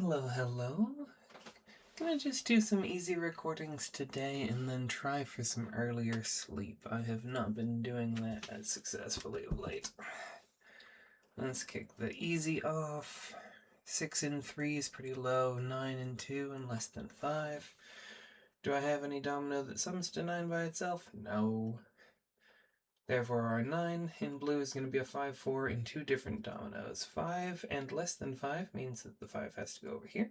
Hello, hello. Gonna just do some easy recordings today and then try for some earlier sleep. I have not been doing that as successfully of late. Let's kick the easy off. 6 and 3 is pretty low, 9 and 2 and less than 5. Do I have any domino that sums to 9 by itself? No. Therefore our 9 in blue is going to be a 5-4 in two different dominoes. 5 and less than 5 means that the 5 has to go over here.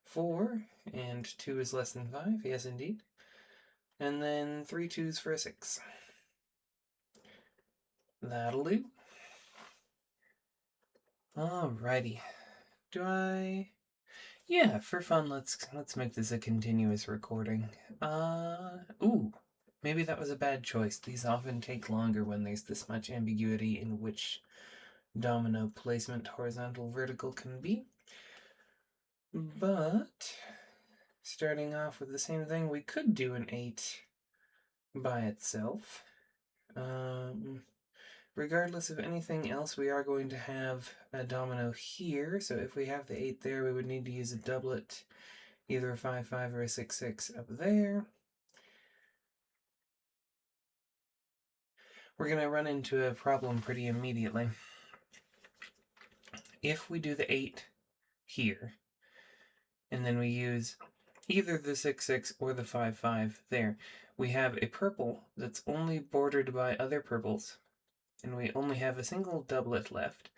4 and 2 is less than 5, yes indeed. And then 3 2s for a 6. That'll do. Alrighty. Yeah, for fun, let's make this a continuous recording. Ooh, maybe that was a bad choice. These often take longer when there's this much ambiguity in which domino placement horizontal vertical can be. But starting off with the same thing, we could do an 8 by itself. Regardless of anything else, we are going to have a domino here, so if we have the 8 there, we would need to use a doublet, either a 5-5 or a 6-6 up there. We're going to run into a problem pretty immediately. If we do the 8 here, and then we use either the 6-6 or the 5-5 there, we have a purple that's only bordered by other purples, and we only have a single doublet left.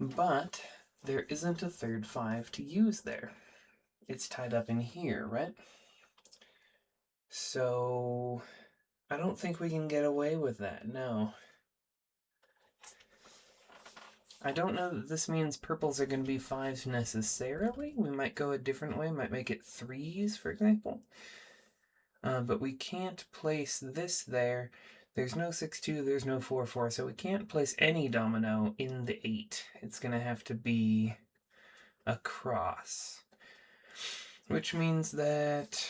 But there isn't a third 5 to use there. It's tied up in here, right? So I don't think we can get away with that, no. I don't know that this means purples are going to be 5s necessarily. We might go a different way, might make it 3s, for example. But we can't place this there. There's no 6-2, there's no 4-4, so we can't place any domino in the 8. It's going to have to be a cross. Which means that,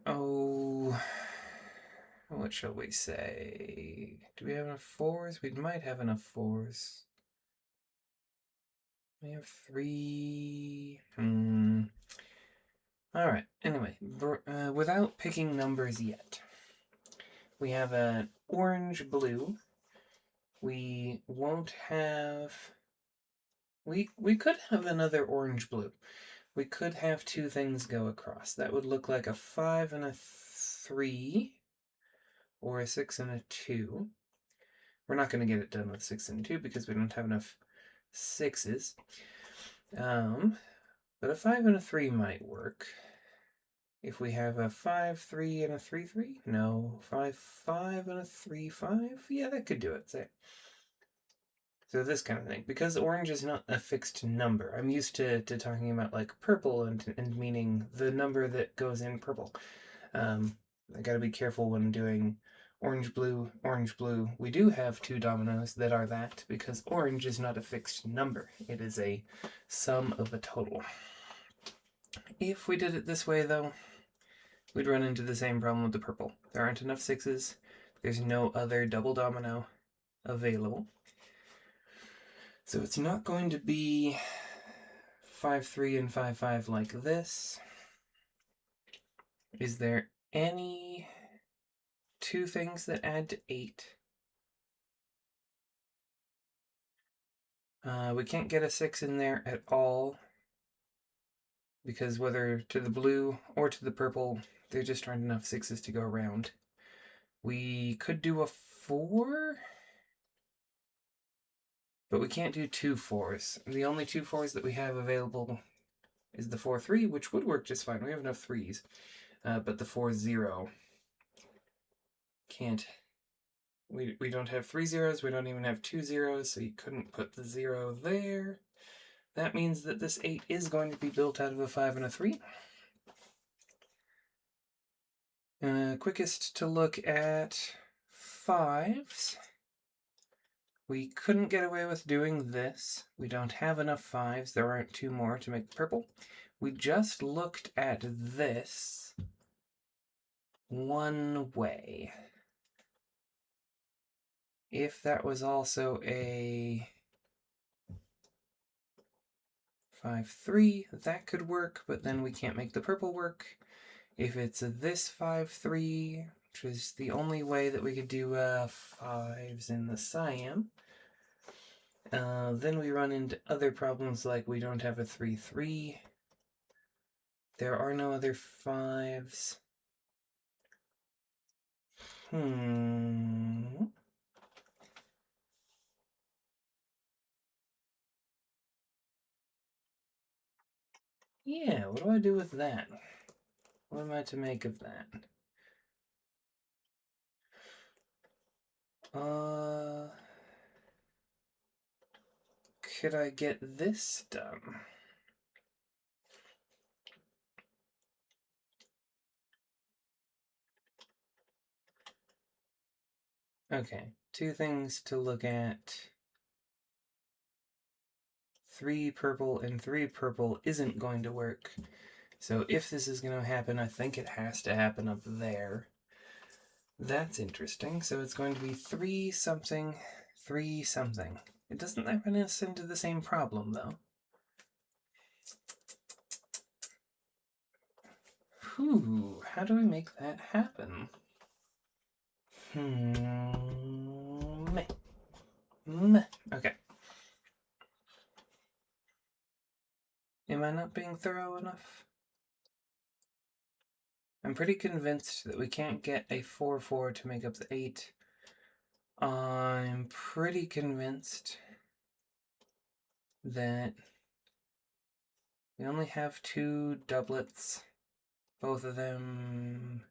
what shall we say? Do we have enough 4s? We might have enough 4s. We have 3. Alright, anyway, without picking numbers yet, we have an orange-blue. We won't have... We could have another orange-blue. We could have two things go across. That would look like a 5 and a 3, or a 6 and a 2. We're not going to get it done with 6 and 2 because we don't have enough 6s. But a 5 and a 3 might work. If we have a 5-3 and a 3-3? No, 5-5 and a 3-5? Yeah, that could do it, say. So this kind of thing. Because orange is not a fixed number. I'm used to talking about like purple and meaning the number that goes in purple. I gotta be careful when doing orange, blue, orange, blue. We do have two dominoes that are that because orange is not a fixed number. It is a sum of a total. If we did it this way though, we'd run into the same problem with the purple. There aren't enough 6s. There's no other double domino available. So it's not going to be 5-3 and 5-5 like this. Is there any two things that add to 8? We can't get a 6 in there at all because whether to the blue or to the purple, there just aren't enough 6s to go around. We could do a 4, but we can't do two 4s. The only two 4s that we have available is the 4-3, which would work just fine. We have enough 3s, but the 4-0 can't. We don't have 3 zeros, we don't even have 2 zeros, so you couldn't put the 0 there. That means that this 8 is going to be built out of a 5 and a 3. Quickest to look at 5s. We couldn't get away with doing this. We don't have enough 5s. There aren't two more to make purple. We just looked at this one way. If that was also a 5, 3, that could work, but then we can't make the purple work. If it's this 5, 3, which is the only way that we could do 5s in the cyan, then we run into other problems like we don't have a 3, 3. There are no other 5s. Yeah, what do I do with that? What am I to make of that? Could I get this done? Okay, two things to look at. 3 purple and 3 purple isn't going to work. So if this is going to happen, I think it has to happen up there. That's interesting. So it's going to be 3 something, 3 something. It doesn't run us into the same problem, though. Whew, how do I make that happen? Okay. Am I not being thorough enough? I'm pretty convinced that we can't get a 4, 4 to make up the 8. I'm pretty convinced that we only have 2 doublets. Both of them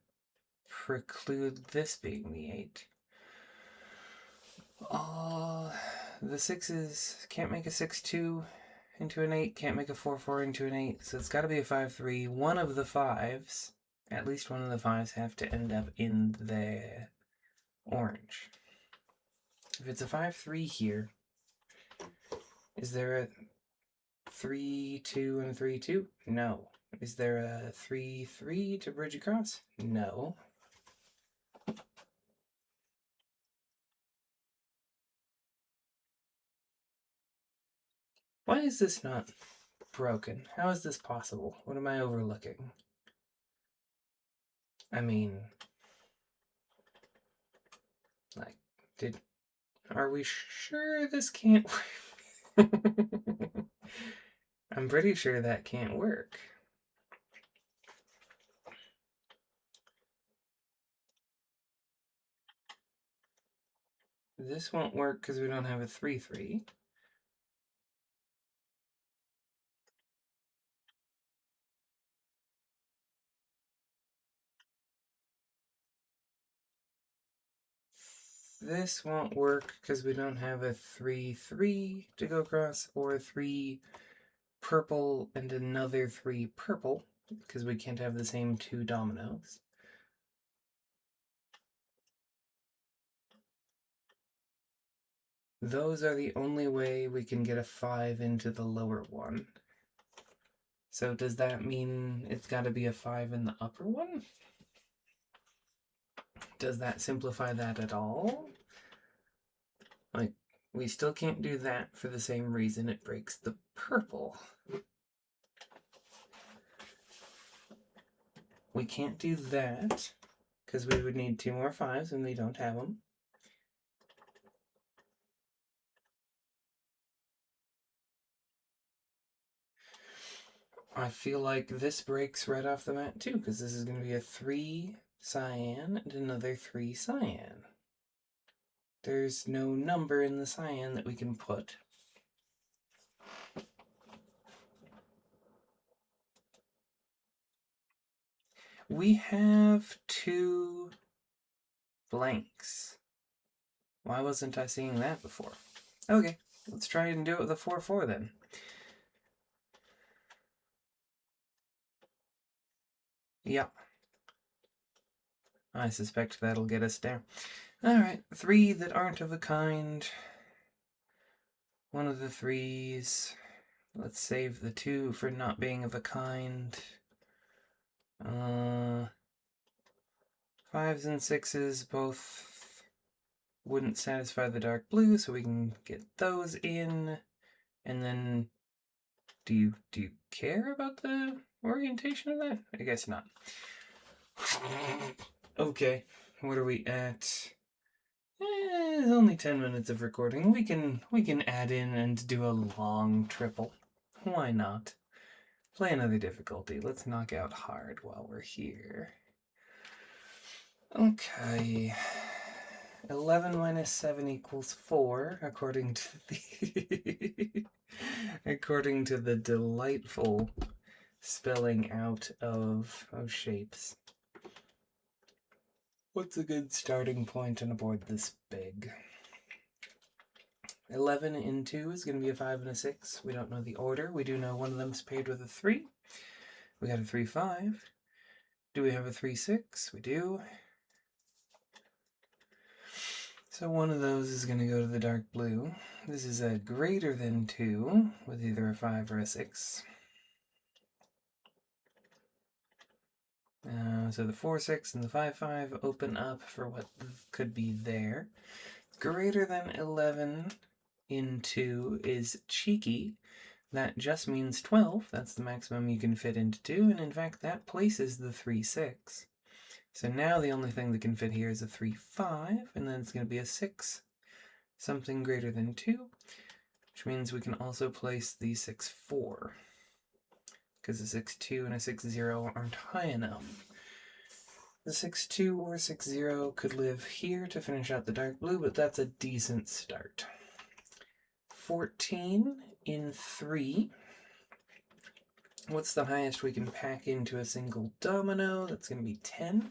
preclude this being the 8. The 6s can't make a 6, 2 into an 8, can't make a 4, 4 into an 8, so it's got to be a 5, 3. One of the 5s, at least one of the 5s, have to end up in the orange. If it's a 5, 3 here, is there a 3, 2, and a 3, 2? No. Is there a 3, 3 to bridge across? No. Why is this not broken? How is this possible? What am I overlooking? I mean, like, are we sure this can't work? I'm pretty sure that can't work. This won't work because we don't have a 3, 3. This won't work because we don't have a 3, 3 to go across, or 3 purple and another 3 purple, because we can't have the same 2 dominoes. Those are the only way we can get a 5 into the lower one. So does that mean it's got to be a 5 in the upper one? Does that simplify that at all? Like, we still can't do that for the same reason it breaks the purple. We can't do that because we would need 2 more 5s and we don't have them. I feel like this breaks right off the mat too, because this is going to be a 3 cyan and another 3 cyan. There's no number in the cyan that we can put. We have 2 blanks. Why wasn't I seeing that before? Okay, let's try and do it with a 4, 4 then. Yeah. I suspect that'll get us there. Alright, 3 that aren't of a kind. One of the 3s. Let's save the 2 for not being of a kind. 5s and 6s both wouldn't satisfy the dark blue, so we can get those in. And then Do you care about the orientation of that? I guess not. Okay, what are we at? Only 10 minutes of recording. We can add in and do a long triple. Why not? Play another difficulty. Let's knock out hard while we're here. Okay. 11 minus 7 equals 4, according to the according to the delightful spelling out of shapes. What's a good starting point on a board this big? 11 in 2 is going to be a 5 and a 6. We don't know the order. We do know one of them's paired with a 3. We got a 3, 5. Do we have a 3, 6? We do. So one of those is going to go to the dark blue. This is a greater than 2 with either a 5 or a 6. So the 4, 6 and the 5, 5 open up for what could be there. Greater than 11 in 2 is cheeky. That just means 12. That's the maximum you can fit into 2, and in fact that places the 3, 6. So now the only thing that can fit here is a 3, 5, and then it's going to be a 6, something greater than 2, which means we can also place the 6, 4, because a 6, 2 and a 6, 0 aren't high enough. The 6, 2 or 6, 0 could live here to finish out the dark blue, but that's a decent start. 14 in 3. What's the highest we can pack into a single domino? That's going to be 10,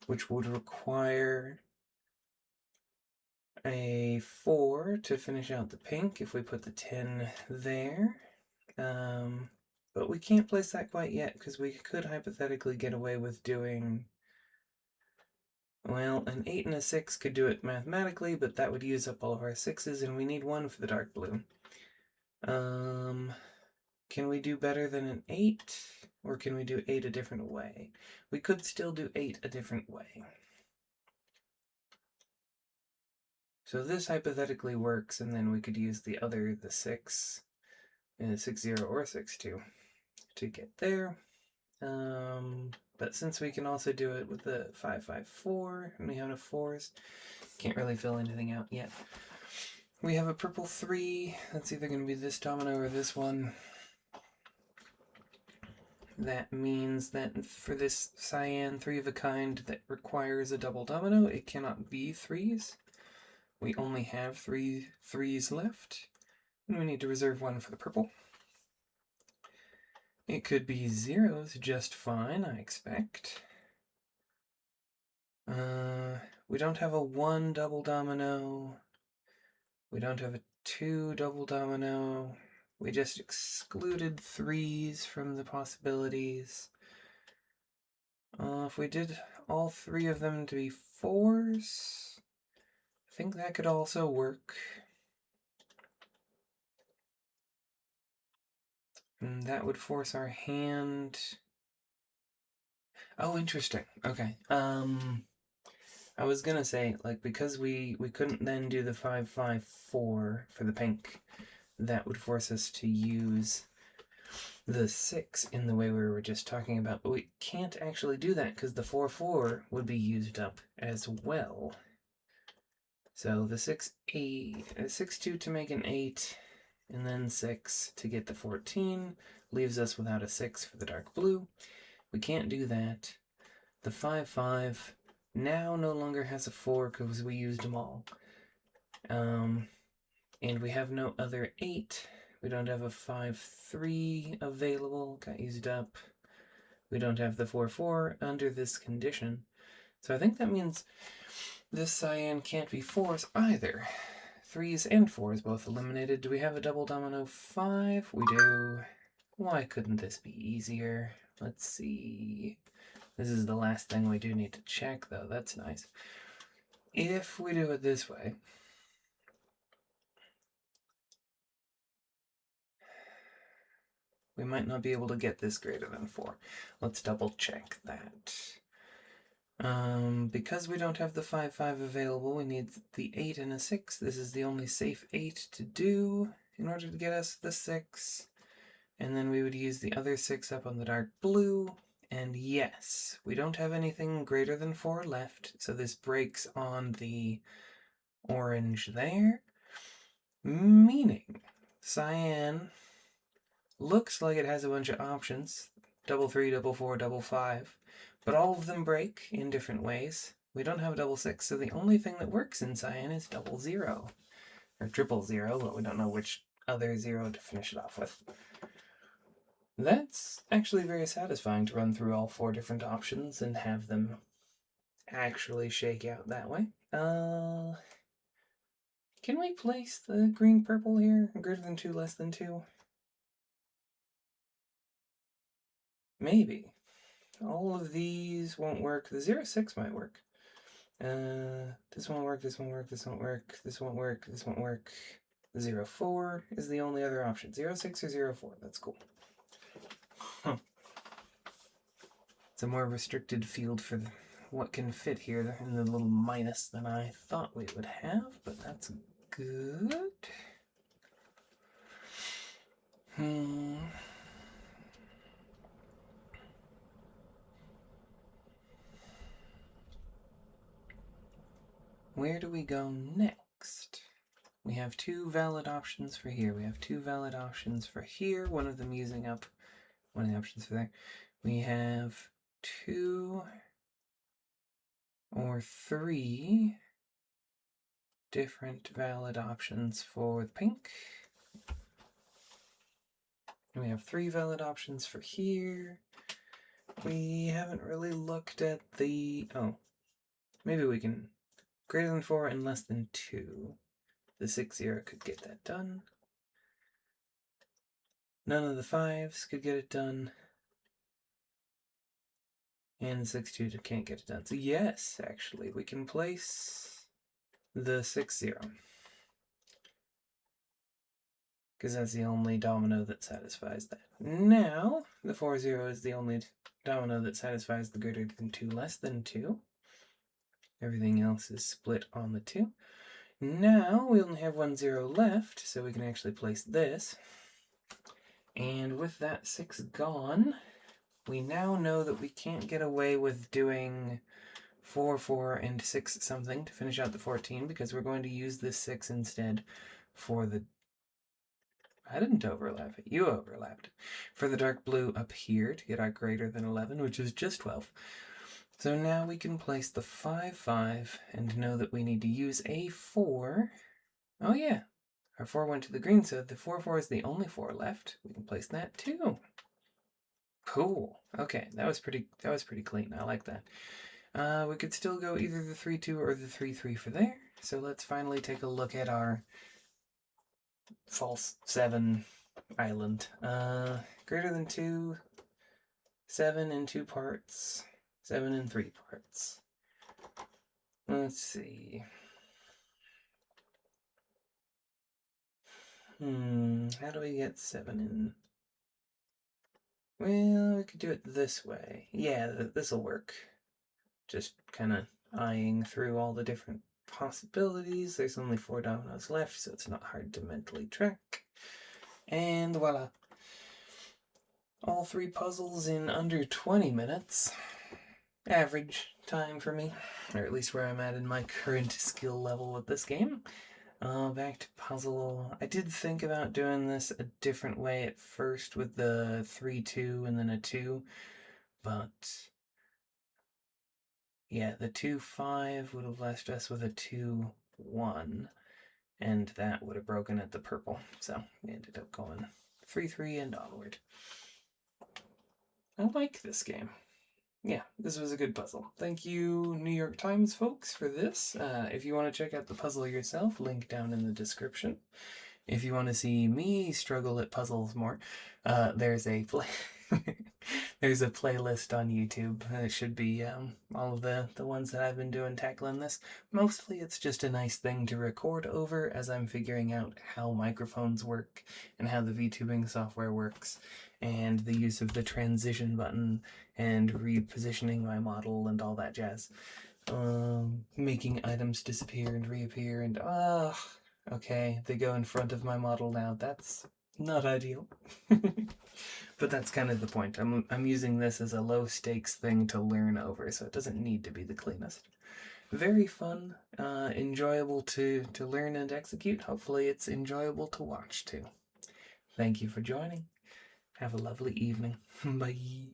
which would require a 4 to finish out the pink if we put the 10 there. But we can't place that quite yet because we could hypothetically get away with doing, well, an 8 and a 6 could do it mathematically, but that would use up all of our 6s, and we need 1 for the dark blue. Can we do better than an 8, or can we do 8 a different way? We could still do 8 a different way. So this hypothetically works, and then we could use the 6, 6, 0 or 6, 2 to get there. But since we can also do it with the 5, 5, 4, and we have no 4s, can't really fill anything out yet. We have a purple 3. That's either going to be this domino or this one. That means that for this cyan 3 of a kind that requires a double domino, it cannot be 3s. We only have 3 3s left, and we need to reserve 1 for the purple. It could be 0s just fine, I expect. We don't have a 1 double domino. We don't have a 2 double domino. We just excluded 3s from the possibilities. If we did all 3 of them to be 4s, I think that could also work. And that would force our hand. Oh, interesting. Okay. I was gonna say, like, because we couldn't then do the 5, 5, 4 for the pink, that would force us to use the 6 in the way we were just talking about, but we can't actually do that because the 4, 4 would be used up as well. So the 6, 8, 6, 2 to make an 8, and then 6 to get the 14, leaves us without a 6 for the dark blue. We can't do that. The 5, 5 now no longer has a 4 because we used them all. And we have no other 8. We don't have a 5, 3 available, got used up. We don't have the 4, 4 under this condition. So I think that means this cyan can't be 4s either. 3s and 4s both eliminated. Do we have a double domino 5? We do. Why couldn't this be easier? Let's see. This is the last thing we do need to check, though. That's nice. If we do it this way, we might not be able to get this greater than 4. Let's double check that. Because we don't have the 5, 5 available, we need the 8 and a 6. This is the only safe 8 to do in order to get us the 6. And then we would use the other 6 up on the dark blue. And yes, we don't have anything greater than 4 left, so this breaks on the orange there. Meaning, cyan looks like it has a bunch of options. 3, 4, 5. But all of them break in different ways. We don't have 6, so the only thing that works in cyan is 0. Or 000, but we don't know which other 0 to finish it off with. That's actually very satisfying to run through all 4 different options and have them actually shake out that way. Can we place the green-purple here? Greater than 2, less than 2? Maybe. All of these won't work. The 06 might work. This won't work, this won't work, this won't work, this won't work, this won't work. 04 is the only other option. 06 or 04, that's cool. Huh. It's a more restricted field for what can fit here in the little minus than I thought we would have, but that's good. Where do we go next? We have 2 valid options for here. We have 2 valid options for here. One of them using up one of the options for there. We have 2 or 3 different valid options for the pink. And we have 3 valid options for here. We haven't really looked at the... Oh, maybe we can... Greater than 4 and less than 2. The 60 could get that done. None of the 5s could get it done. And the 6-2 can't get it done. So yes, actually, we can place the 6-0. Because that's the only domino that satisfies that. Now, the 4-0 is the only domino that satisfies the greater than 2, less than 2. Everything else is split on the 2. Now, we only have 1-0 left, so we can actually place this. And with that 6 gone, we now know that we can't get away with doing 4, 4, and 6 something to finish out the 14, because we're going to use this 6 instead for the... I didn't overlap it. You overlapped. For the dark blue up here to get our greater than 11, which is just 12. So now we can place the 5, 5 and know that we need to use a 4. Oh yeah, our 4 went to the green, so the 4, 4 is the only 4 left. We can place that too. Cool. Okay, that was pretty clean. I like that. We could still go either the 3, 2 or the 3, 3 for there. So let's finally take a look at our false 7 island. Greater than 2, 7 in 2 parts, 7 in 3 parts. Let's see. How do we get 7 in? Well, we could do it this way. Yeah, this'll work. Just kind of eyeing through all the different possibilities. There's only 4 dominoes left, so it's not hard to mentally track. And voila. All 3 puzzles in under 20 minutes. Average time for me, or at least where I'm at in my current skill level with this game. Back to puzzle. I did think about doing this a different way at first with the 3, 2 and then a 2, but yeah, the 2, 5 would have left us with a 2, 1, and that would have broken at the purple, so we ended up going 3, 3 and onward. I like this game. Yeah, this was a good puzzle. Thank you, New York Times folks, for this. If you want to check out the puzzle yourself, link down in the description. If you want to see me struggle at puzzles more, there's a there's a playlist on YouTube. It should be all of the ones that I've been doing tackling this. Mostly it's just a nice thing to record over as I'm figuring out how microphones work and how the VTubing software works, and the use of the transition button and repositioning my model and all that jazz. Making items disappear and reappear and okay, they go in front of my model now. That's not ideal. But that's kind of the point. I'm using this as a low stakes thing to learn over, so it doesn't need to be the cleanest. Very fun, enjoyable to learn and execute. Hopefully it's enjoyable to watch too. Thank you for joining. Have a lovely evening. Bye.